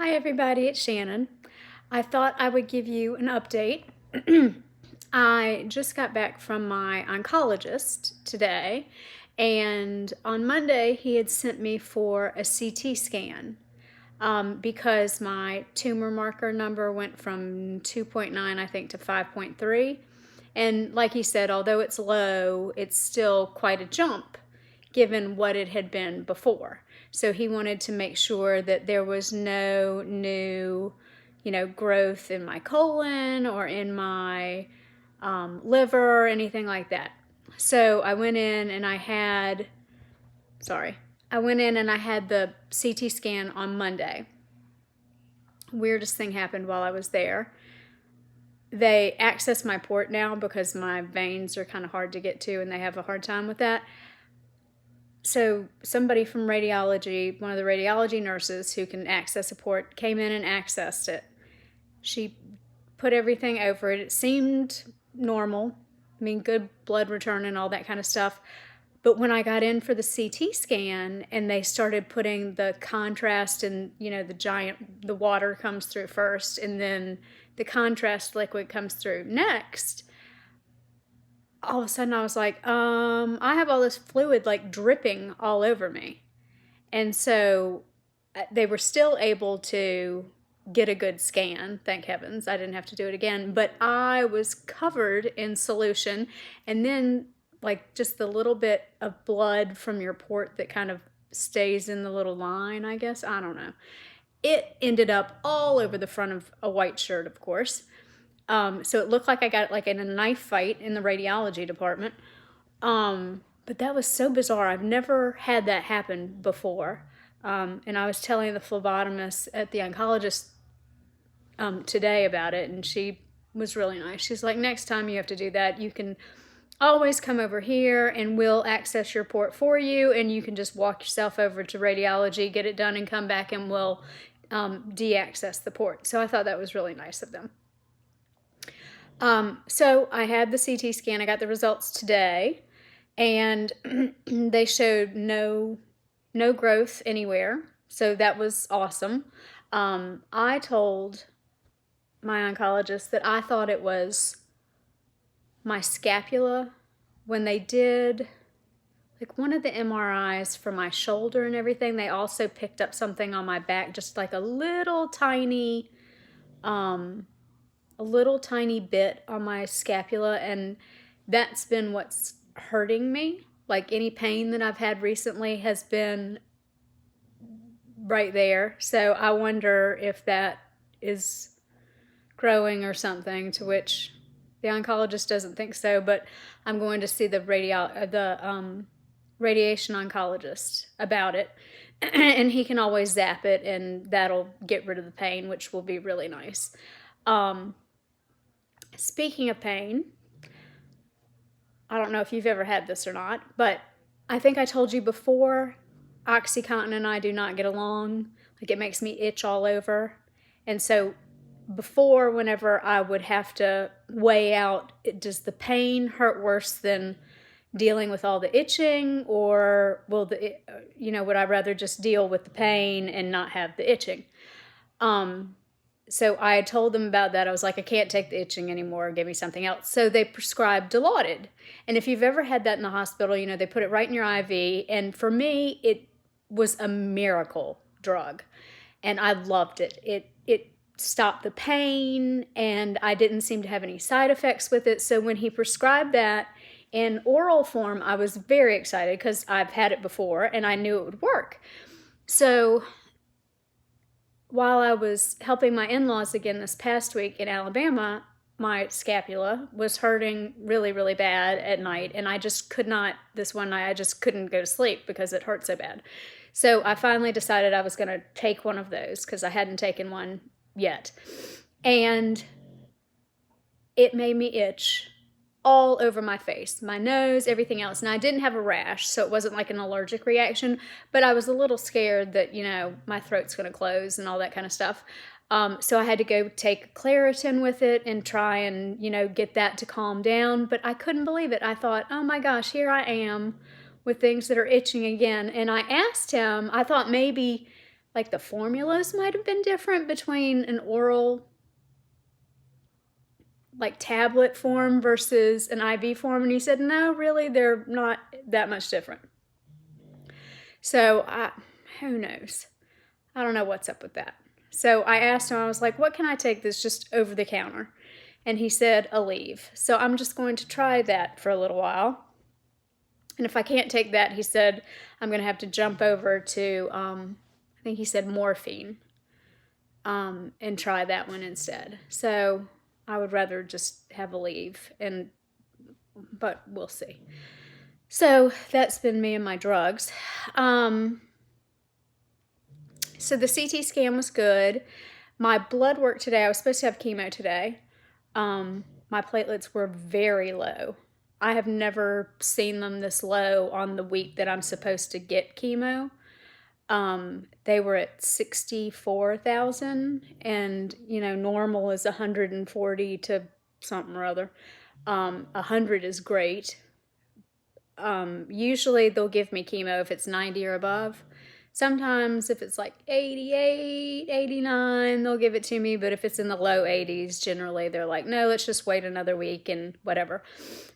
Hi everybody, it's Shannon. I thought I would give you an update. I just got back from my oncologist today, and on Monday he had sent me for a CT scan because my tumor marker number went from 2.9, I think, to 5.3. And like he said, although it's low, it's still quite a jump given what it had been before. So he wanted to make sure that there was no new, growth in my colon or in my liver or anything like that. So I went in and I had the CT scan on Monday. Weirdest thing happened while I was there. They access my port now because my veins are kind of hard to get to and they have a hard time with that. So somebody from radiology, one of the radiology nurses who can access a port, came in and accessed it. She put everything over it. It seemed normal. Good blood return and all that kind of stuff. But when I got in for the CT scan and they started putting the contrast and, the water comes through first and then the contrast liquid comes through next, all of a sudden I was like, I have all this fluid dripping all over me. And so they were still able to get a good scan, thank heavens. I didn't have to do it again, but I was covered in solution, and then just the little bit of blood from your port that kind of stays in the little line, I guess. I don't know. It ended up all over the front of a white shirt, of course. So it looked like I got it in a knife fight in the radiology department. But that was so bizarre. I've never had that happen before. And I was telling the phlebotomist at the oncologist today about it, and she was really nice. She's like, next time you have to do that, you can always come over here and we'll access your port for you, and you can just walk yourself over to radiology, get it done, and come back and we'll de-access the port. So I thought that was really nice of them. So I had the CT scan. I got the results today, and they showed no growth anywhere. So that was awesome. I told my oncologist that I thought it was my scapula. When they did one of the MRIs for my shoulder and everything, they also picked up something on my back, just a little tiny bit on my scapula, and that's been what's hurting me. Any pain that I've had recently has been right there. So I wonder if that is growing or something, to which the oncologist doesn't think so, but I'm going to see the radiation oncologist about it, and he can always zap it and that'll get rid of the pain, which will be really nice. Speaking of pain, I don't know if you've ever had this or not, but I think I told you before, OxyContin and I do not get along. It makes me itch all over. And so before, whenever I would have to weigh out, does the pain hurt worse than dealing with all the itching, or would I rather just deal with the pain and not have the itching? So I had told them about that. I was like, I can't take the itching anymore. Give me something else. So they prescribed Dilaudid. And if you've ever had that in the hospital, they put it right in your IV. And for me, it was a miracle drug. And I loved it. It stopped the pain, and I didn't seem to have any side effects with it. So when he prescribed that in oral form, I was very excited because I've had it before and I knew it would work. So while I was helping my in-laws again this past week in Alabama, my scapula was hurting really, really bad at night, and this one night I just couldn't go to sleep because it hurt so bad. So I finally decided I was going to take one of those because I hadn't taken one yet. And it made me itch all over my face, my nose, everything else. And I didn't have a rash, so it wasn't like an allergic reaction, but I was a little scared that, my throat's going to close and all that kind of stuff. So I had to go take Claritin with it and try and, get that to calm down. But I couldn't believe it. I thought, oh my gosh, here I am with things that are itching again. And I asked him, I thought maybe like the formulas might have been different between an oral, like tablet form versus an IV form. And he said, no, really, they're not that much different. So who knows? I don't know what's up with that. So I asked him, I was like, what can I take that's just over the counter? And he said, Aleve. So I'm just going to try that for a little while. And if I can't take that, he said, I'm going to have to jump over to, I think he said morphine, and try that one instead. So I would rather just have Aleve, but we'll see. So that's been me and my drugs. So the CT scan was good. My blood work today, I was supposed to have chemo today. My platelets were very low. I have never seen them this low on the week that I'm supposed to get chemo. They were at 64,000, and normal is 140 to something or other. 100 is great. Usually they'll give me chemo if it's 90 or above. Sometimes if it's like 88, 89, they'll give it to me. But if it's in the low 80s, generally they're like, no, let's just wait another week and whatever.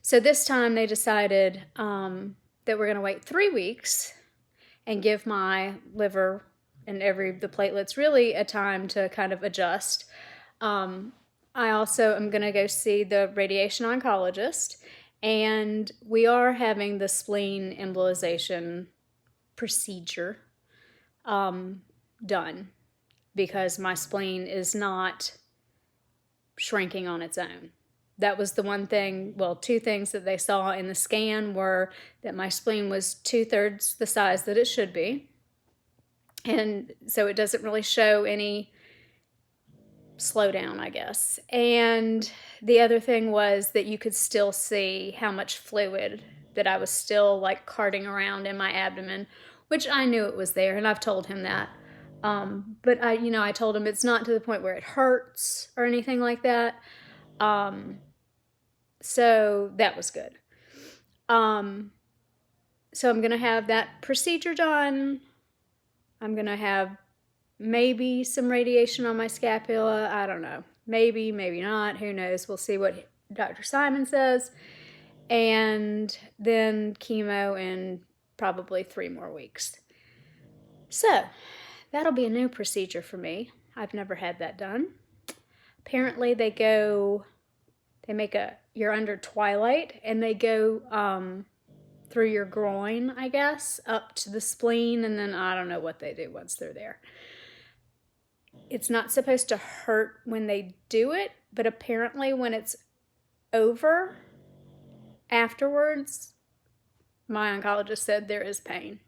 So this time they decided that we're going to wait 3 weeks and give my liver and the platelets really a time to kind of adjust. I also am going to go see the radiation oncologist, and we are having the spleen embolization procedure done because my spleen is not shrinking on its own. That was the one thing, well, two things that they saw in the scan were that my spleen was 2/3 the size that it should be. And so it doesn't really show any slowdown, I guess. And the other thing was that you could still see how much fluid that I was still like carting around in my abdomen, which I knew it was there, and I've told him that. But I told him it's not to the point where it hurts or anything like that. So that was good. So I'm going to have that procedure done. I'm going to have maybe some radiation on my scapula. I don't know. Maybe, maybe not. Who knows? We'll see what Dr. Simon says. And then chemo in probably 3 more weeks. So that'll be a new procedure for me. I've never had that done. Apparently you're under twilight, and they go through your groin, I guess, up to the spleen, and then I don't know what they do once they're there. It's not supposed to hurt when they do it, but apparently when it's over, afterwards, my oncologist said there is pain,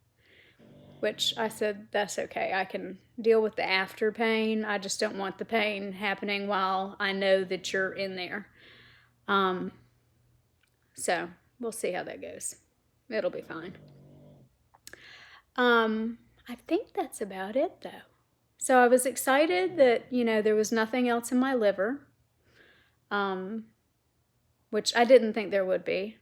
which I said, that's okay. I can deal with the after pain. I just don't want the pain happening while I know that you're in there. So we'll see how that goes. It'll be fine. I think that's about it, though. So I was excited that, there was nothing else in my liver, which I didn't think there would be.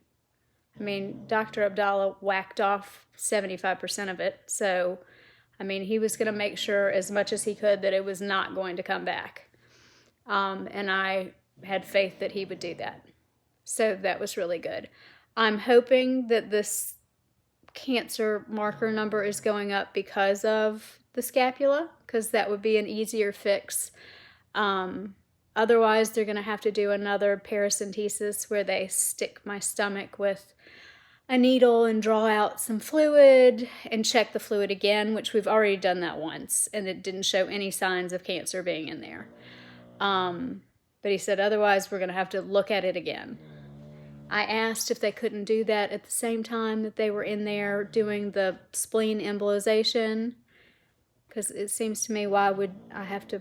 I mean, Dr. Abdallah whacked off 75% of it. So, he was going to make sure as much as he could that it was not going to come back. And I had faith that he would do that. So that was really good. I'm hoping that this cancer marker number is going up because of the scapula, because that would be an easier fix. Otherwise, they're going to have to do another paracentesis where they stick my stomach with a needle and draw out some fluid and check the fluid again, which we've already done that once, and it didn't show any signs of cancer being in there. But he said, otherwise, we're going to have to look at it again. I asked if they couldn't do that at the same time that they were in there doing the spleen embolization, because it seems to me, why would I have to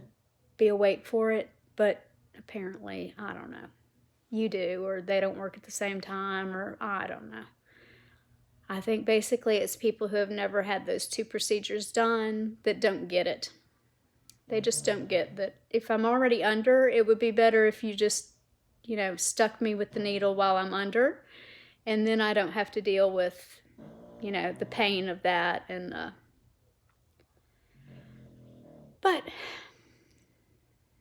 be awake for it? But apparently, I don't know. You do, or they don't work at the same time, or I don't know. I think basically it's people who have never had those 2 procedures done that don't get it. They just don't get that if I'm already under, it would be better if you just, stuck me with the needle while I'm under, and then I don't have to deal with, the pain of that and, but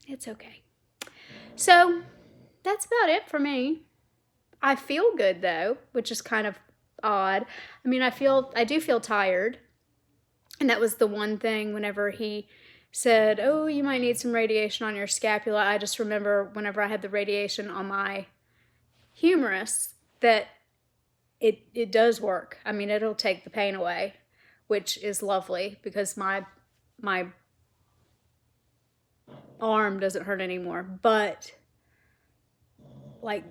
it's okay. So that's about it for me. I feel good though, which is kind of odd. I mean, I do feel tired. And that was the one thing whenever he said, oh, you might need some radiation on your scapula. I just remember whenever I had the radiation on my humerus that it does work. I mean, it'll take the pain away, which is lovely because my arm doesn't hurt anymore. But like,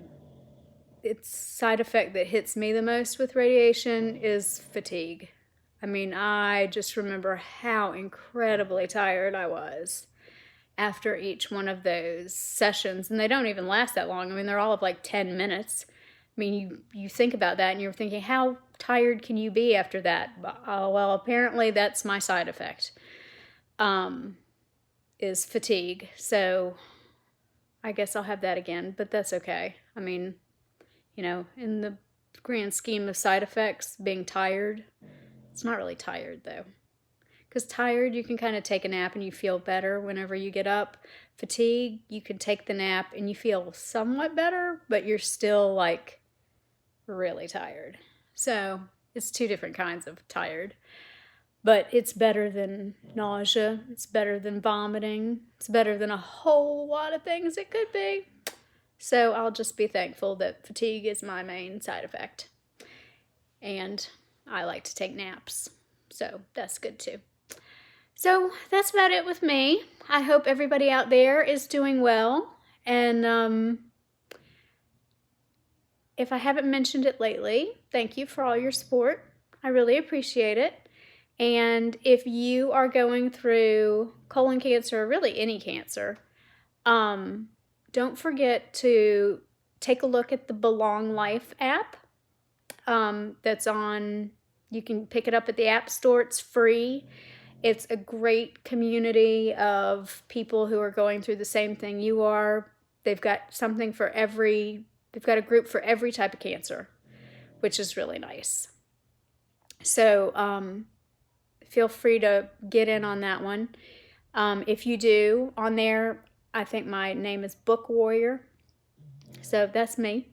its side effect that hits me the most with radiation is fatigue. I mean, I just remember how incredibly tired I was after each one of those sessions. And they don't even last that long. I mean, they're all of like 10 minutes. I mean, you think about that and you're thinking, how tired can you be after that? Well, apparently that's my side effect, is fatigue. So I guess I'll have that again, but that's okay. I mean, you know, in the grand scheme of side effects, being tired, it's not really tired though. Because tired, you can kind of take a nap and you feel better whenever you get up. Fatigue, you can take the nap and you feel somewhat better, but you're still like really tired. So it's two different kinds of tired. But it's better than nausea. It's better than vomiting. It's better than a whole lot of things it could be. So I'll just be thankful that fatigue is my main side effect. And I like to take naps. So that's good too. So that's about it with me. I hope everybody out there is doing well. And if I haven't mentioned it lately, thank you for all your support. I really appreciate it. And if you are going through colon cancer, or really any cancer, don't forget to take a look at the Belong Life app. That's on, you can pick it up at the App Store. It's free. It's a great community of people who are going through the same thing you are. They've got something for they've got a group for every type of cancer, which is really nice. So feel free to get in on that one. If you do, on there, I think my name is Book Warrior. So that's me.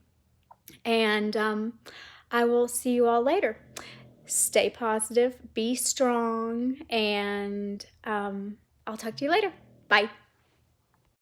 And I will see you all later. Stay positive, be strong, and I'll talk to you later. Bye.